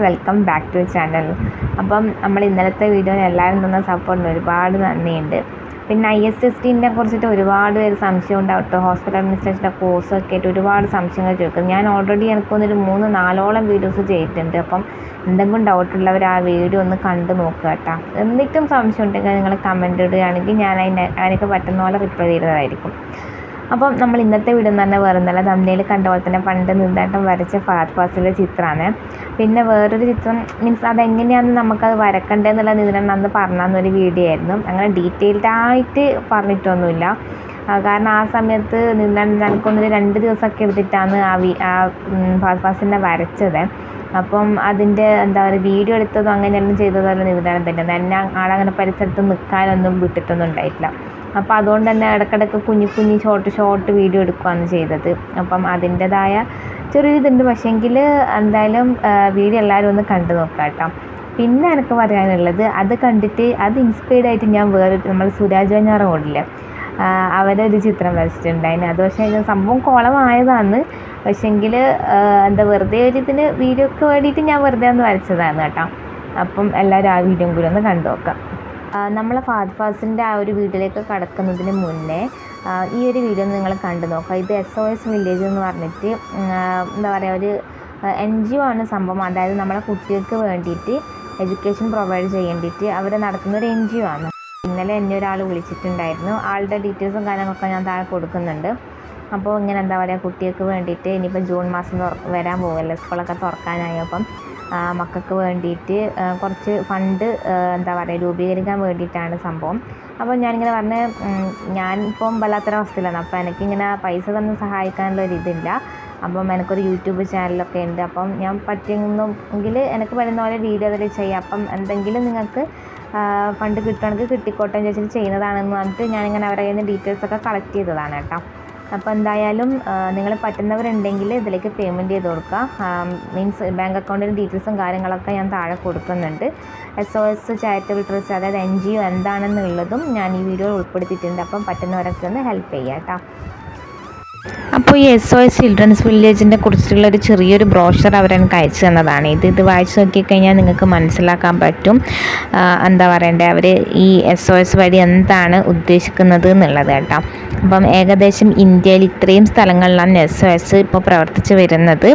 Welcome back to channel. അപ്പം നമ്മൾ ഇന്നലത്തെ വീഡിയോയിൽ എല്ലാവരും തന്ന സപ്പോർട്ടിന് ഒരുപാട് നന്ദിയുണ്ട്. പിന്നെ ISSTനെ കുറിച്ചിട്ട് ഒരുപാട് പേര് സംശയം ഉണ്ടാവട്ടെ. ഹോസ്പിറ്റൽ അഡ്മിനിസ്ട്രേഷൻ്റെ കോഴ്സൊക്കെ ആയിട്ട് ഒരുപാട് സംശയങ്ങൾ ചോദിക്കും. ഞാൻ ഓൾറെഡി എനിക്കൊന്നൊരു 3-4ഓളം വീഡിയോസ് ചെയ്തിട്ടുണ്ട്. അപ്പം എന്തെങ്കിലും ഡൗട്ടുള്ളവർ ആ വീഡിയോ ഒന്ന് കണ്ടു നോക്കുക കേട്ടോ. എന്നിട്ടും സംശയം ഉണ്ടെങ്കിൽ നിങ്ങൾ കമൻറ്റ് ഇടുകയാണെങ്കിൽ ഞാൻ അതിനൊക്കെ പറ്റുന്ന പോലെ റിപ്ലൈ ചെയ്തതായിരിക്കും. അപ്പം നമ്മൾ ഇന്നത്തെ വീഡിയോ എന്ന് പറഞ്ഞാൽ വേറെ ഒന്നല്ല, തമിഴിൽ കണ്ട പോലെ തന്നെ പണ്ട് നിന്നാട്ടം വരച്ച ഫഹദ് ഫാസിലിൻ്റെ ചിത്രമാണ്. പിന്നെ വേറൊരു ചിത്രം മീൻസ് അതെങ്ങനെയാണെന്ന് നമുക്കത് വരക്കണ്ടേന്നുള്ള നിതിനം അന്ന് പറഞ്ഞൊരു വീഡിയോ ആയിരുന്നു. അങ്ങനെ ഡീറ്റെയിൽഡായിട്ട് പറഞ്ഞിട്ടൊന്നുമില്ല. കാരണം ആ സമയത്ത് എനിക്കൊന്നൊരു 2 ദിവസമൊക്കെ എടുത്തിട്ടാണ് ആ ഫഹദ് ഫാസിലിനെ വരച്ചത്. അപ്പം അതിൻ്റെ എന്താ പറയുക, വീഡിയോ എടുത്തതും അങ്ങനെയെല്ലാം ചെയ്തതെല്ലാം നിതിനം തന്നെ. എന്നെ ആളങ്ങനെ പരിസരത്ത് നിൽക്കാനൊന്നും വിട്ടിട്ടൊന്നും ഉണ്ടായിട്ടില്ല. അപ്പോൾ അതുകൊണ്ട് തന്നെ ഇടയ്ക്കിടയ്ക്ക് കുഞ്ഞു ഷോർട്ട് വീഡിയോ എടുക്കുകയാണ് ചെയ്തത്. അപ്പം അതിൻ്റെതായ ചെറിയൊരു ഇതുണ്ട്. പക്ഷേങ്കിൽ എന്തായാലും വീഡിയോ എല്ലാവരും ഒന്ന് കണ്ടു നോക്കാം കേട്ടോ. പിന്നെ എനിക്ക് പറയാനുള്ളത്, അത് കണ്ടിട്ട് അത് ഇൻസ്പയർഡ് ആയിട്ട് ഞാൻ നമ്മൾ സുരാജ് വെഞ്ഞാറമൂടില്ലേ, അവരെ ഒരു ചിത്രം വരച്ചിട്ടുണ്ടായിരുന്നു. അത് പക്ഷേ സംഭവം കോളമായതാണ്. പക്ഷേങ്കിൽ എന്താ വെറുതെ ഒരു ഇതിന് വീഡിയോക്ക് വേണ്ടിയിട്ട് ഞാൻ വെറുതെ ഒന്ന് വരച്ചതാണ് കേട്ടോ. അപ്പം എല്ലാവരും ആ വീഡിയോയും കൂടി ഒന്ന് കണ്ടു നോക്കാം. നമ്മളെ ഫഹദ് ഫാസിലിൻ്റെ ആ ഒരു വീഡിയോയിലേക്ക് കടക്കുന്നതിന് മുന്നേ ഈ ഒരു വീഡിയോ നിങ്ങൾ കണ്ടു നോക്കുക. ഇത് SOS വില്ലേജ് എന്ന് പറഞ്ഞിട്ട് എന്താ പറയുക, ഒരു NGO ആണ് സംഭവം. അതായത് നമ്മളെ കുട്ടികൾക്ക് വേണ്ടിയിട്ട് എഡ്യൂക്കേഷൻ പ്രൊവൈഡ് ചെയ്യേണ്ടിയിട്ട് അവർ നടത്തുന്ന ഒരു NGO ആണ്. ഇന്നലെ എന്നെ ഒരാൾ വിളിച്ചിട്ടുണ്ടായിരുന്നു. ആളുടെ ഡീറ്റെയിൽസും കാര്യങ്ങളൊക്കെ ഞാൻ താഴെ കൊടുക്കുന്നുണ്ട്. അപ്പോൾ ഇങ്ങനെ എന്താ പറയുക, കുട്ടികൾക്ക് വേണ്ടിയിട്ട് ഇനിയിപ്പോൾ ജൂൺ മാസം വരാൻ പോകുമല്ലോ, സ്കൂളൊക്കെ തുറക്കാനായി. അപ്പം മക്കൾക്ക് വേണ്ടിയിട്ട് കുറച്ച് ഫണ്ട് എന്താ പറയുക രൂപീകരിക്കാൻ വേണ്ടിയിട്ടാണ് സംഭവം. അപ്പോൾ ഞാനിങ്ങനെ പറഞ്ഞ് ഞാനിപ്പം വല്ലാത്തൊരവസ്ഥയിലാണ്. അപ്പോൾ എനിക്കിങ്ങനെ പൈസ തന്ന് സഹായിക്കാനുള്ളൊരിതില്ല. അപ്പം എനിക്കൊരു യൂട്യൂബ് ചാനലൊക്കെ ഉണ്ട്. അപ്പം ഞാൻ പറ്റുമെങ്കിൽ എനിക്ക് പറ്റുന്ന പോലെ വീഡിയോ അതിൽ ചെയ്യാം. അപ്പം എന്തെങ്കിലും നിങ്ങൾക്ക് ഫണ്ട് കിട്ടുകയാണെങ്കിൽ കിട്ടിക്കോട്ടെ എന്ന് ചോദിച്ചിട്ട് ചെയ്യുന്നതാണെന്ന് പറഞ്ഞിട്ട് ഞാനിങ്ങനെ അവരുടെ കയ്യിൽ നിന്ന് ഡീറ്റെയിൽസൊക്കെ കളക്ട് ചെയ്തതാണ് കേട്ടോ. അപ്പോൾ എന്തായാലും നിങ്ങൾ പറ്റുന്നവരുണ്ടെങ്കിൽ ഇതിലേക്ക് പേയ്മെൻറ്റ് ചെയ്ത് കൊടുക്കുക. മീൻസ് ബാങ്ക് അക്കൗണ്ടിൻ്റെ ഡീറ്റെയിൽസും കാര്യങ്ങളൊക്കെ ഞാൻ താഴെ കൊടുക്കുന്നുണ്ട്. SOS ചാരിറ്റബിൾ ട്രസ്റ്റ്, അതായത് NGO എന്താണെന്നുള്ളതും ഞാൻ ഈ വീഡിയോയിൽ ഉൾപ്പെടുത്തിയിട്ടുണ്ട്. അപ്പം പറ്റുന്നവരൊക്കെ ഒന്ന് ഹെൽപ്പ് ചെയ്യാം കേട്ടോ. അപ്പോൾ ഈ SOS ചിൽഡ്രൻസ് വില്ലേജിനെ കുറിച്ചുള്ള ഒരു ചെറിയൊരു ബ്രോഷർ അവരെനിക്ക് അയച്ചു തന്നതാണ്. ഇത് വായിച്ച് നോക്കിക്കഴിഞ്ഞാൽ നിങ്ങൾക്ക് മനസ്സിലാക്കാൻ പറ്റും എന്താ പറയണ്ടേ, അവർ ഈ SOS വഴി എന്താണ് ഉദ്ദേശിക്കുന്നത് എന്നുള്ളത് കേട്ടോ. അപ്പം ഏകദേശം ഇന്ത്യയിൽ ഇത്രയും സ്ഥലങ്ങളിലാണ് SOS ഇപ്പോൾ പ്രവർത്തിച്ച് വരുന്നത്.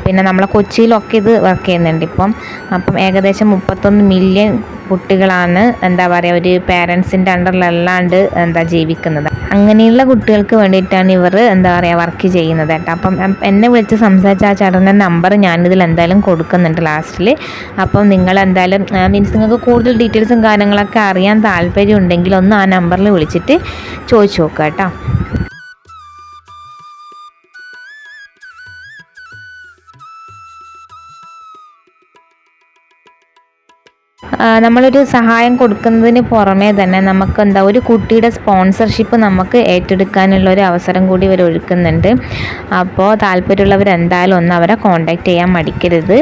പിന്നെ നമ്മളെ കൊച്ചിയിലൊക്കെ ഇത് വർക്ക് ചെയ്യുന്നുണ്ട് അപ്പം ഏകദേശം 31 മില്യൺ കുട്ടികളാണ് എന്താ പറയുക ഒരു പേരൻസിൻ്റെ അണ്ടറിലല്ലാണ്ട് ജീവിക്കുന്നത്. അങ്ങനെയുള്ള കുട്ടികൾക്ക് വേണ്ടിയിട്ടാണ് ഇവർ എന്താ പറയുക വർക്ക് ചെയ്യുന്നത് കേട്ടോ. അപ്പം എന്നെ വിളിച്ച് സംസാരിച്ച ആ ചേട്ടൻ്റെ നമ്പർ ഞാനിതിൽ എന്തായാലും കൊടുക്കുന്നുണ്ട് ലാസ്റ്റിൽ. അപ്പം നിങ്ങൾ എന്തായാലും മീൻസ് നിങ്ങൾക്ക് കൂടുതൽ ഡീറ്റെയിൽസും കാര്യങ്ങളൊക്കെ അറിയാൻ താല്പര്യം ഉണ്ടെങ്കിൽ ഒന്ന് ആ നമ്പറിൽ വിളിച്ചിട്ട് ചോദിച്ചു നോക്കുക കേട്ടോ. നമ്മളൊരു സഹായം കൊടുക്കുന്നതിന് പുറമേ തന്നെ നമുക്ക് ഒരു കുട്ടിയുടെ സ്പോൺസർഷിപ്പ് നമുക്ക് ഏറ്റെടുക്കാനുള്ള ഒരു അവസരം കൂടി ഇവർ ഒരുക്കുന്നുണ്ട്. അപ്പോൾ താല്പര്യമുള്ളവർ എന്തായാലും ഒന്ന് അവരെ കോൺടാക്റ്റ് ചെയ്യാൻ മടിക്കരുത്.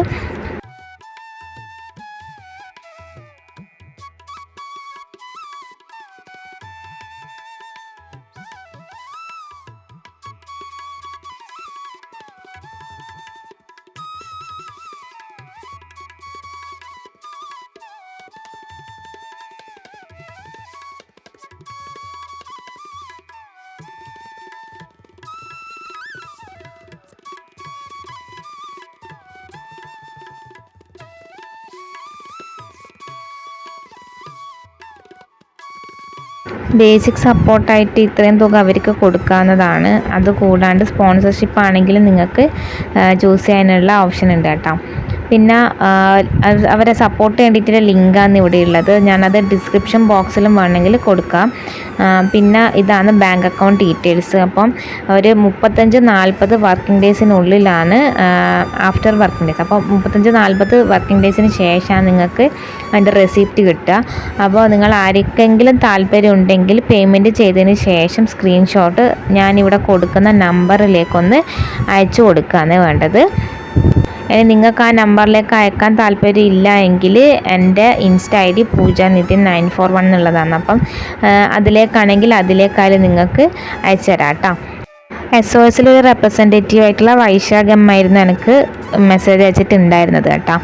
ബേസിക് സപ്പോർട്ടായിട്ട് ഇത്രയും തുക അവർക്ക് കൊടുക്കാവുന്നതാണ്. അതുകൂടാണ്ട് സ്പോൺസർഷിപ്പ് ആണെങ്കിലും നിങ്ങൾക്ക് ചൂസ് ചെയ്യാനുള്ള ഓപ്ഷൻ ഉണ്ട് കേട്ടോ. പിന്നെ അവരെ സപ്പോർട്ട് ചെയ്യേണ്ടിയിട്ടുള്ള ലിങ്കാണ് ഇവിടെ ഉള്ളത്. ഞാനത് ഡിസ്ക്രിപ്ഷൻ ബോക്സിലും വേണമെങ്കിൽ കൊടുക്കാം. പിന്നെ ഇതാണ് ബാങ്ക് അക്കൗണ്ട് ഡീറ്റെയിൽസ്. അപ്പം ഒരു 35-40 വർക്കിംഗ് ഡേയ്സിനുള്ളിലാണ് ആഫ്റ്റർ വർക്കിംഗ് ഡേയ്സ്. അപ്പോൾ 35-40 വർക്കിംഗ് ഡേയ്സിന് ശേഷമാണ് നിങ്ങൾക്ക് അതിൻ്റെ റെസിപ്റ്റ് കിട്ടുക. അപ്പോൾ നിങ്ങൾ ആർക്കെങ്കിലും താല്പര്യം ഉണ്ടെങ്കിൽ പേയ്മെൻറ്റ് ചെയ്തതിന് ശേഷം സ്ക്രീൻഷോട്ട് ഞാനിവിടെ കൊടുക്കുന്ന നമ്പറിലേക്കൊന്ന് അയച്ചു കൊടുക്കുകയാണ് വേണ്ടത്. ഇനി നിങ്ങൾക്ക് ആ നമ്പറിലേക്ക് അയക്കാൻ താല്പര്യം ഇല്ല എങ്കിൽ എൻ്റെ ഇൻസ്റ്റ ID പൂജനിതിൻ941 എന്നുള്ളതാണ്. അപ്പം അതിലേക്കാണെങ്കിൽ അതിലേക്കായാലും നിങ്ങൾക്ക് അയച്ചു തരാം കേട്ടോ. SOS ഒരു റെപ്രസെൻറ്റേറ്റീവ് ആയിട്ടുള്ള വൈശാഖ് ആയിരുന്നു എനിക്ക് മെസ്സേജ് അയച്ചിട്ടുണ്ടായിരുന്നത് കേട്ടോ.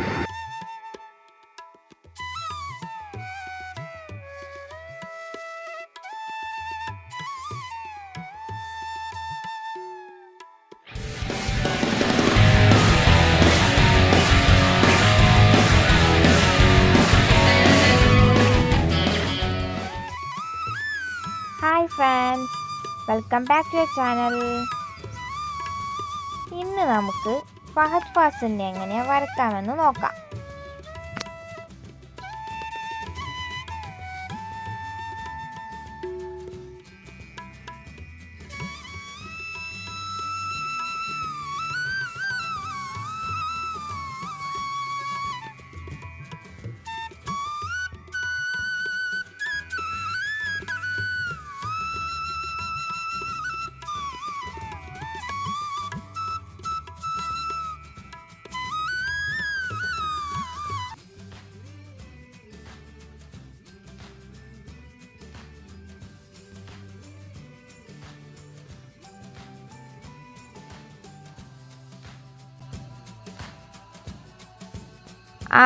Hi friends, welcome back to your channel. ഇന്ന് നമുക്ക് ഫഹദ് ഫാസിലിനെ എങ്ങനെയാണ് വരയ്ക്കാമെന്ന് നോക്കാം.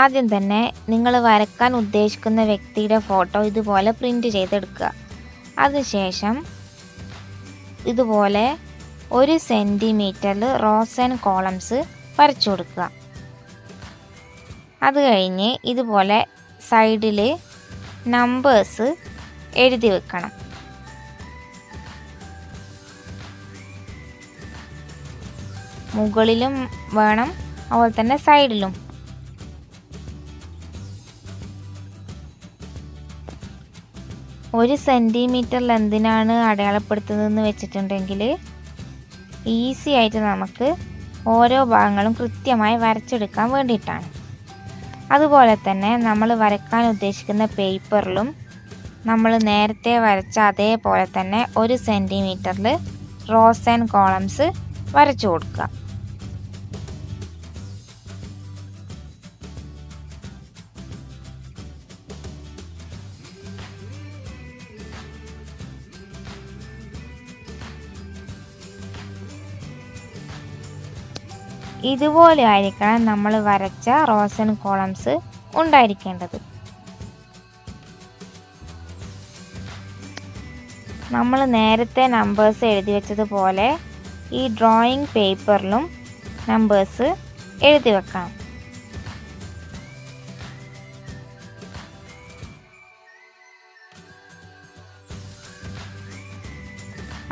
ആദ്യം തന്നെ നിങ്ങൾ വരയ്ക്കാൻ ഉദ്ദേശിക്കുന്ന വ്യക്തിയുടെ ഫോട്ടോ ഇതുപോലെ പ്രിൻ്റ് ചെയ്തെടുക്കുക. അതിനുശേഷം ഇതുപോലെ 1 സെൻറ്റിമീറ്ററിൽ റോസ് ആൻഡ് കോളംസ് വരച്ചു കൊടുക്കുക. അത് കഴിഞ്ഞ് ഇതുപോലെ സൈഡിൽ നമ്പേഴ്സ് എഴുതി വെക്കണം. മുകളിലും വേണം, അതുപോലെ തന്നെ സൈഡിലും. ഒരു സെൻറ്റിമീറ്ററിൽ എന്തിനാണ് അടയാളപ്പെടുത്തുന്നതെന്ന് വെച്ചിട്ടുണ്ടെങ്കിൽ ഈസി ആയിട്ട് നമുക്ക് ഓരോ ഭാഗങ്ങളും കൃത്യമായി വരച്ചെടുക്കാൻ വേണ്ടിയിട്ടാണ്. അതുപോലെ തന്നെ നമ്മൾ വരയ്ക്കാൻ ഉദ്ദേശിക്കുന്ന പേപ്പറിലും നമ്മൾ നേരത്തെ വരച്ച അതേപോലെ തന്നെ 1 സെൻറ്റിമീറ്ററിൽ റോസ് ആൻഡ് കോളംസ് വരച്ചു കൊടുക്കുക. ഇതുപോലെ ആയിരിക്കണം നമ്മൾ വരച്ച റോസ് ആൻഡ് കോളംസ് ഉണ്ടായിരിക്കേണ്ടത്. നമ്മൾ നേരത്തെ നമ്പേഴ്സ് എഴുതി വെച്ചതുപോലെ ഈ ഡ്രോയിങ് പേപ്പറിലും നമ്പേഴ്സ് എഴുതി വെക്കണം.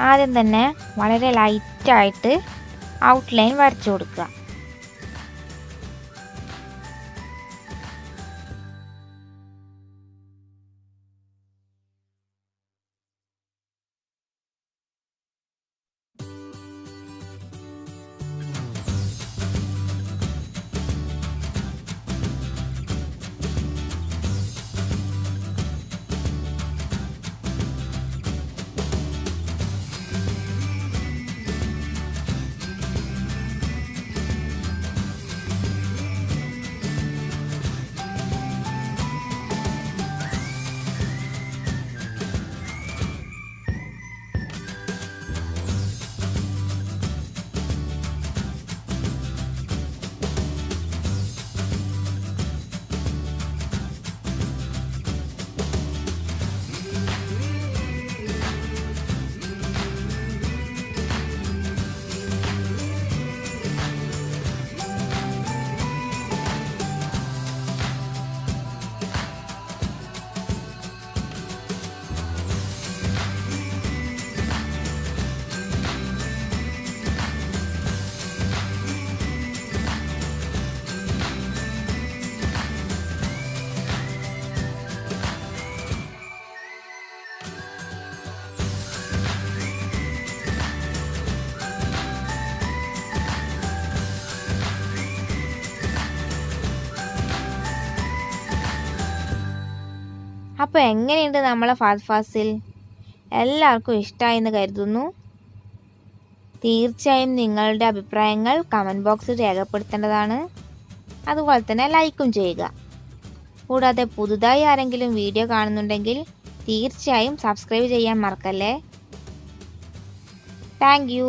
ആദ്യം തന്നെ വളരെ ലൈറ്റായിട്ട് ഔട്ട്ലൈൻ വരച്ചു കൊടുക്കുക. അപ്പോൾ എങ്ങനെയുണ്ട് നമ്മളെ ഫഹദ് ഫാസിൽ? എല്ലാവർക്കും ഇഷ്ടമായി എന്ന് കരുതുന്നു. തീർച്ചയായും നിങ്ങളുടെ അഭിപ്രായങ്ങൾ കമൻറ്റ് ബോക്സിൽ രേഖപ്പെടുത്തേണ്ടതാണ്. അതുപോലെ തന്നെ ലൈക്കും ചെയ്യുക. കൂടാതെ പുതുതായി ആരെങ്കിലും വീഡിയോ കാണുന്നുണ്ടെങ്കിൽ തീർച്ചയായും സബ്സ്ക്രൈബ് ചെയ്യാൻ മറക്കല്ലേ. Thank you.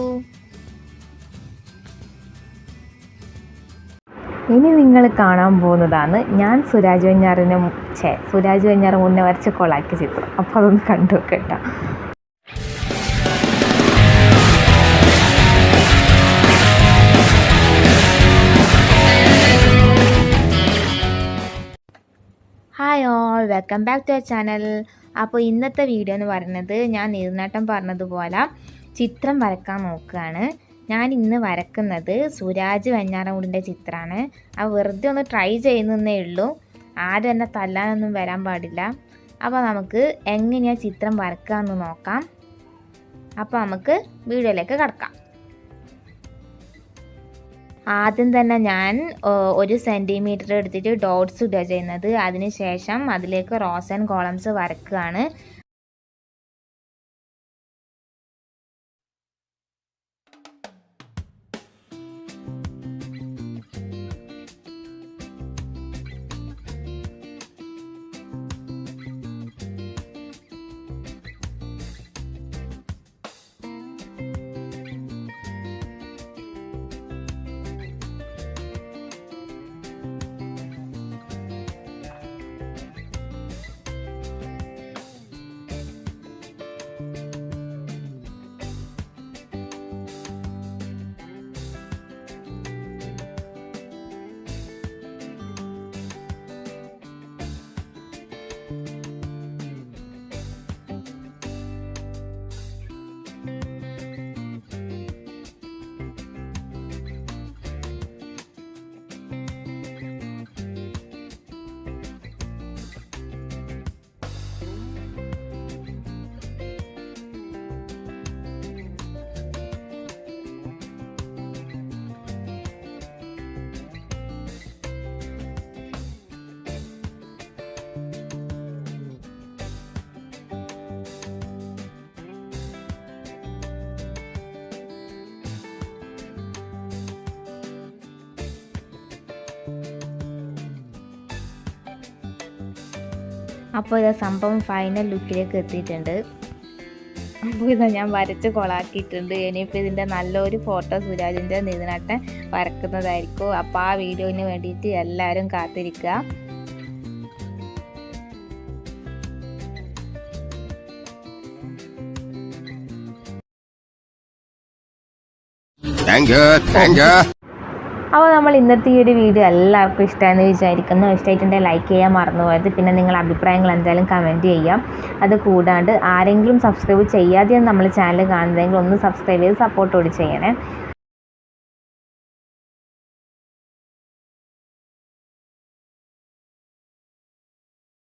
ഇനി നിങ്ങൾ കാണാൻ പോകുന്നതാണ് ഞാൻ സുരാജ് വെഞ്ഞാറ് മുന്നേ വരച്ച് കൊളാക്കിയ ചിത്രം. അപ്പോൾ അതൊന്ന് കണ്ടു കേട്ടോ. Hi all, welcome back to our channel. അപ്പോൾ ഇന്നത്തെ വീഡിയോ എന്ന് പറയുന്നത് ഞാൻ നീർനാട്ടം പറഞ്ഞതുപോലെ ചിത്രം വരക്കാൻ നോക്കുകയാണ്. ഞാൻ ഇന്ന് വരക്കുന്നത് സുരാജ് വെഞ്ഞാറമൂടിൻ്റെ ചിത്രമാണ്. അത് വെറുതെ ഒന്ന് ട്രൈ ചെയ്യുന്നതേ ഉള്ളൂ. ആരും എന്നെ തല്ലാനൊന്നും വരാൻ പാടില്ല. അപ്പോൾ നമുക്ക് എങ്ങനെയാണ് ചിത്രം വരക്കാമെന്ന് നോക്കാം. അപ്പോൾ നമുക്ക് വീഡിയോയിലേക്ക് കടക്കാം. ആദ്യം തന്നെ ഞാൻ 1 സെൻറ്റിമീറ്റർ എടുത്തിട്ട് ഡോട്ട്സ് ഇടുക ചെയ്യുന്നത്. അതിനുശേഷം അതിലേക്ക് റോസ് ആൻഡ് കോളംസ് വരക്കുകയാണ്. അപ്പോൾ ഇത് സംഭവം ഫൈനൽ ലുക്കിലേക്ക് എത്തിയിട്ടുണ്ട്. അപ്പോൾ ഇതാ ഞാൻ വരച്ച് കൊളാക്കിയിട്ടുണ്ട്. ഇനിയിപ്പോൾ ഇതിൻ്റെ നല്ലൊരു ഫോട്ടോ സുരാജിൻ്റെ നീർനാട്ടം വരക്കുന്നതായിരിക്കും. അപ്പോൾ ആ വീഡിയോന് വേണ്ടിയിട്ട് എല്ലാവരും കാത്തിരിക്കുക. അപ്പോൾ നമ്മൾ ഇന്നത്തെ ഈ ഒരു വീഡിയോ എല്ലാവർക്കും ഇഷ്ടമായെന്ന് വിചാരിക്കുന്നു. ഇഷ്ടമായിട്ടുണ്ടെങ്കിൽ ലൈക്ക് ചെയ്യാൻ മറന്നു പോയത്. പിന്നെ നിങ്ങളുടെ അഭിപ്രായങ്ങൾ എന്തായാലും കമൻറ്റ് ചെയ്യാം. അത് കൂടാണ്ട് ആരെങ്കിലും സബ്സ്ക്രൈബ് ചെയ്യാതെയാണ് നമ്മൾ ചാനൽ കാണുന്നതെങ്കിൽ ഒന്ന് സബ്സ്ക്രൈബ് ചെയ്ത് സപ്പോർട്ടോട് ചെയ്യണേ.